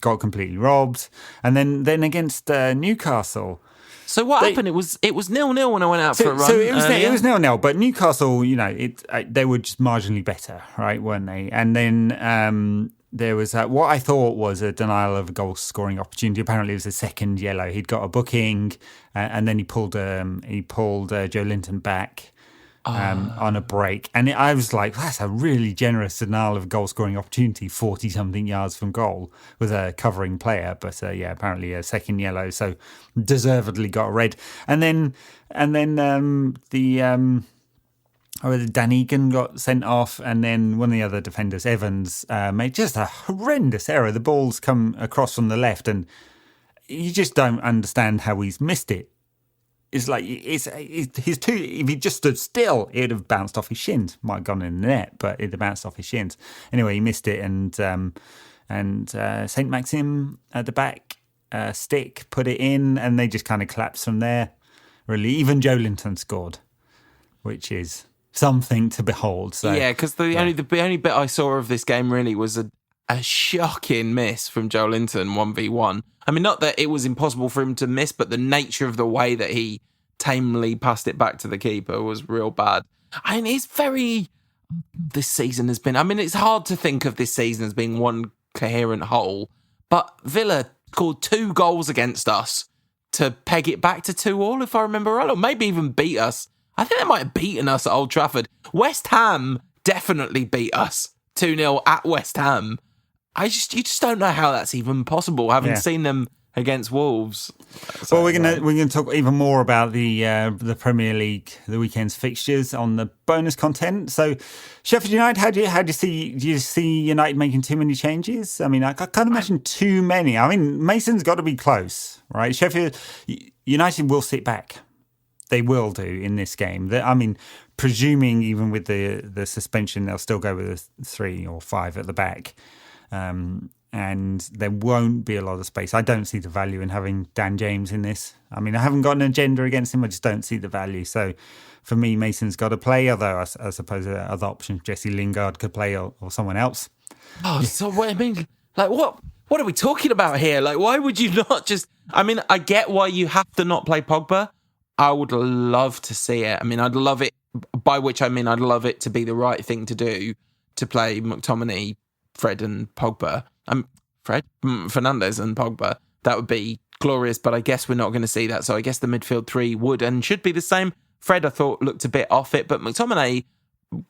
Got completely robbed, and then against Newcastle. So what happened? It was 0-0 when I went out for a run. So it was 0-0, but Newcastle, they were just marginally better, right? Weren't they? And then there was what I thought was a denial of a goal scoring opportunity. Apparently, it was a second yellow. He'd got a booking, and then he pulled Joe Linton back on a break. And I was like, that's a really generous denial of a goal scoring opportunity, 40 something yards from goal with a covering player. But apparently a second yellow, so deservedly got a red. And then Dan Egan got sent off, and then one of the other defenders, Evans, made just a horrendous error. The ball's come across from the left, and you just don't understand how he's missed it. It's like if he just stood still, it'd have bounced off his shins. Might have gone in the net, but it'd have bounced off his shins. Anyway, he missed it, and Saint Maxim at the back stick put it in, and they just kind of collapsed from there. Really, even Joe Linton scored, which is something to behold. So because the only bit I saw of this game really was a shocking miss from Joe Linton 1v1. I mean, not that it was impossible for him to miss, but the nature of the way that he tamely passed it back to the keeper was real bad. I mean, this season has been, it's hard to think of this season as being one coherent whole, but Villa scored 2 goals against us to peg it back to 2-2, if I remember right, or maybe even beat us. I think they might have beaten us at Old Trafford. West Ham definitely beat us 2-0 at West Ham. You just don't know how that's even possible, having seen them against Wolves. So, well, we're gonna talk even more about the Premier League, the weekend's fixtures on the bonus content. So, Sheffield United, do you see United making too many changes? I mean, I can't imagine too many. I mean, Mason's got to be close, right? Sheffield United will sit back. They will do in this game. Presuming even with the suspension, they'll still go with a 3 or 5 at the back. And there won't be a lot of space. I don't see the value in having Dan James in this. I mean, I haven't got an agenda against him. I just don't see the value. So for me, Mason's got to play, although I suppose there are other options. Jesse Lingard could play or someone else. So what I mean, what are we talking about here? Why would you not just... I get why you have to not play Pogba. I would love to see it. I'd love it, by which I'd love it to be the right thing to do, to play McTominay, Fred and Pogba. Fernandes and Pogba. That would be glorious, but I guess we're not going to see that. So I guess the midfield 3 would and should be the same. Fred, I thought, looked a bit off it, but McTominay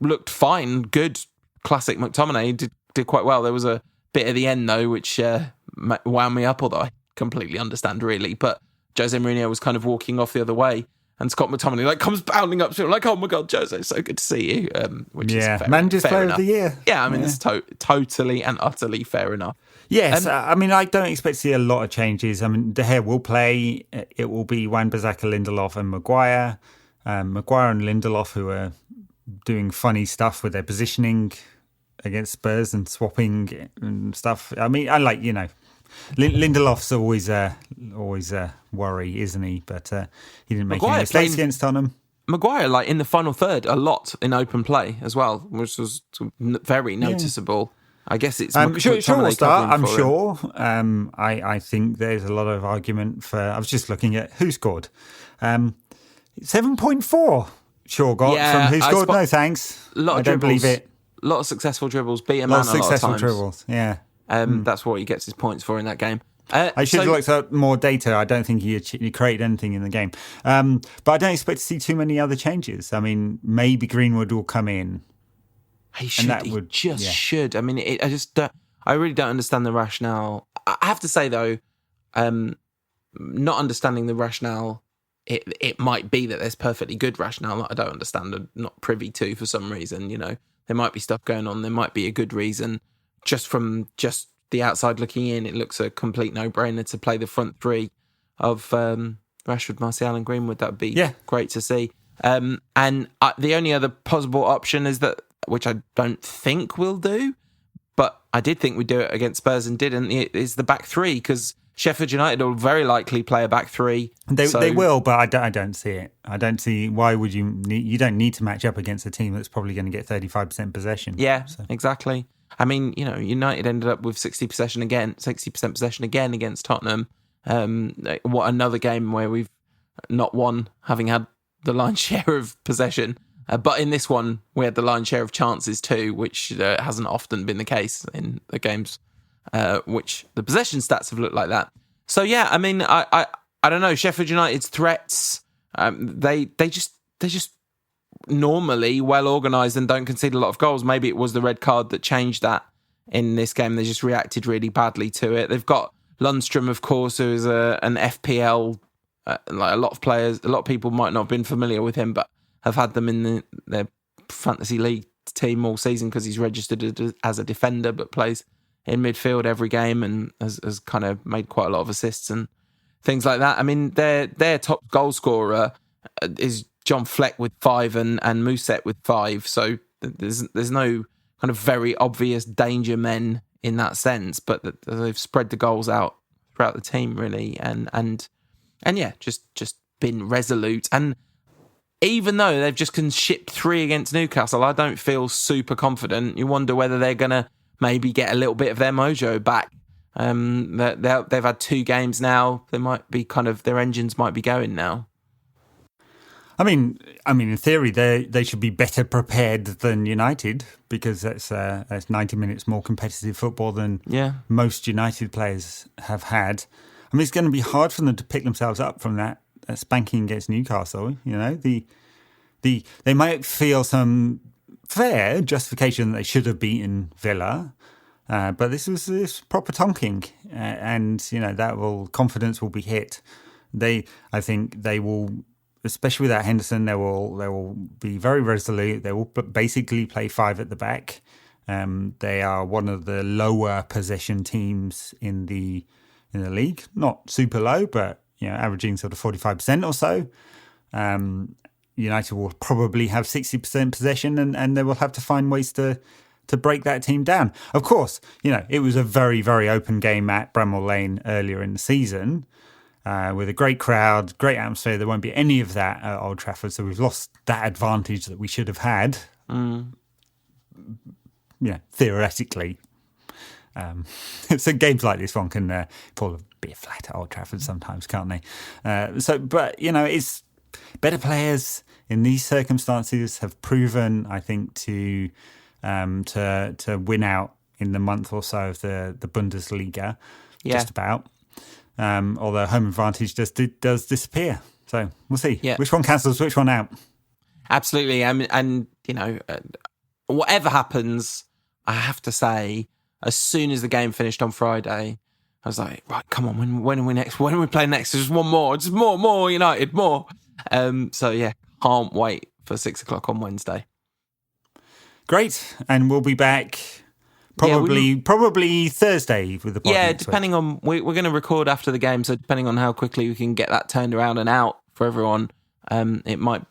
looked fine. Good, classic McTominay, did quite well. There was a bit at the end, though, which wound me up, although I completely understand, really. But Jose Mourinho was kind of walking off the other way, and Scott McTominay comes bounding up to him like, "Oh my God, Jose, so good to see you." Which is Manager's fair Player enough. of the Year. Yeah, I mean, it's totally and utterly fair enough. Yes, I mean, I don't expect to see a lot of changes. I mean, De Gea will play. It will be Wan-Bissaka, Lindelof and Maguire. Maguire and Lindelof, who are doing funny stuff with their positioning against Spurs and swapping and stuff. I mean, I like, Lindelof's always a worry, isn't he? But he didn't make any mistakes against Tottenham. Maguire, like in the final third, a lot in open play as well, which was very noticeable. I guess it's sure we'll start. I'm sure. I think there's a lot of argument for. I was just looking at who scored. 7.4. Shaw got from who scored. No thanks. I don't believe it. A lot of successful dribbles. Beat a man a lot of times. Successful dribbles. Yeah. That's what he gets his points for in that game. I should have looked at more data. I don't think he created anything in the game. But I don't expect to see too many other changes. I mean, maybe Greenwood will come in. He should. Should. I mean, I really don't understand the rationale. I have to say, though, not understanding the rationale, it might be that there's perfectly good rationale that I don't understand and not privy to for some reason. There might be stuff going on. There might be a good reason. Just from the outside looking in, it looks a complete no-brainer to play the front three of Rashford, Martial and Greenwood. That would be great to see. And the only other possible option is that, which I don't think we'll do, but I did think we'd do it against Spurs and didn't, is the back three, because Sheffield United will very likely play a back three. They will, but I don't see it. I don't see why would you don't need to match up against a team that's probably going to get 35% possession. Yeah, exactly. I mean, United ended up with 60% possession again against Tottenham. What another game where we've not won, having had the lion's share of possession. But in this one, we had the lion's share of chances too, which hasn't often been the case in the games, which the possession stats have looked like that. So yeah, I mean, I don't know. Sheffield United's threats, they just normally well organised and don't concede a lot of goals. Maybe it was the red card that changed that in this game. They just reacted really badly to it. They've got Lundstrom, of course, who is an FPL. Like a lot of people might not have been familiar with him, but have had them in their fantasy league team all season because he's registered as a defender but plays in midfield every game and has kind of made quite a lot of assists and things like that. I mean, their top goal scorer is John Fleck with 5 and Mousset with 5. So there's no kind of very obvious danger men in that sense, but they've spread the goals out throughout the team really, and yeah, just been resolute. And even though they've just shipped 3 against Newcastle, I don't feel super confident. You wonder whether they're going to maybe get a little bit of their mojo back. They've had 2 games now. They might be their engines might be going now. I mean, in theory, they should be better prepared than United because that's 90 minutes more competitive football than most United players have had. I mean, it's going to be hard for them to pick themselves up from that spanking against Newcastle. They might feel some fair justification that they should have beaten Villa, but this proper tonking, and confidence will be hit. I think they will. Especially without Henderson, they will be very resolute. They will basically play 5 at the back. They are one of the lower possession teams in the league. Not super low, but averaging sort of 45% or so. United will probably have 60% possession, and they will have to find ways to break that team down. Of course, it was a very, very open game at Bramall Lane earlier in the season. With a great crowd, great atmosphere. There won't be any of that at Old Trafford, so we've lost that advantage that we should have had. Theoretically. So games like this one can fall a bit flat at Old Trafford sometimes, can't they? It's better players in these circumstances have proven, I think, to win out in the month or so of the Bundesliga, just about. Although home advantage does disappear. So we'll see. Yeah. Which one cancels, which one out? Absolutely. And whatever happens, I have to say, as soon as the game finished on Friday, I was like, right, come on, when are we next? When are we playing next? Just one more, just more United, more. So yeah, can't wait for 6 o'clock on Wednesday. Great, and we'll be back probably Thursday with the podcast. Yeah, depending on we're going to record after the game, so depending on how quickly we can get that turned around and out for everyone, it might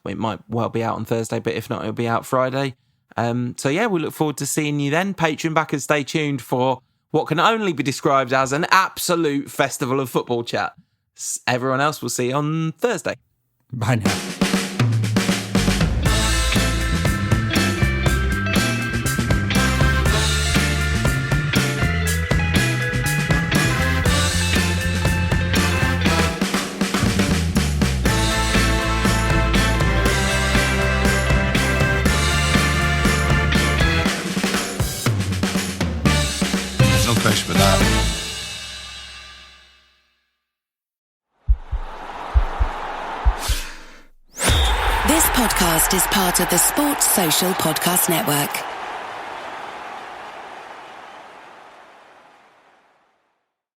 well be out on Thursday, but if not, it'll be out Friday. So yeah, we look forward to seeing you then. Patreon backers, stay tuned for what can only be described as an absolute festival of football chat. Everyone else will see you on Thursday. Bye now. No question about that. This podcast is part of the Sports Social Podcast Network.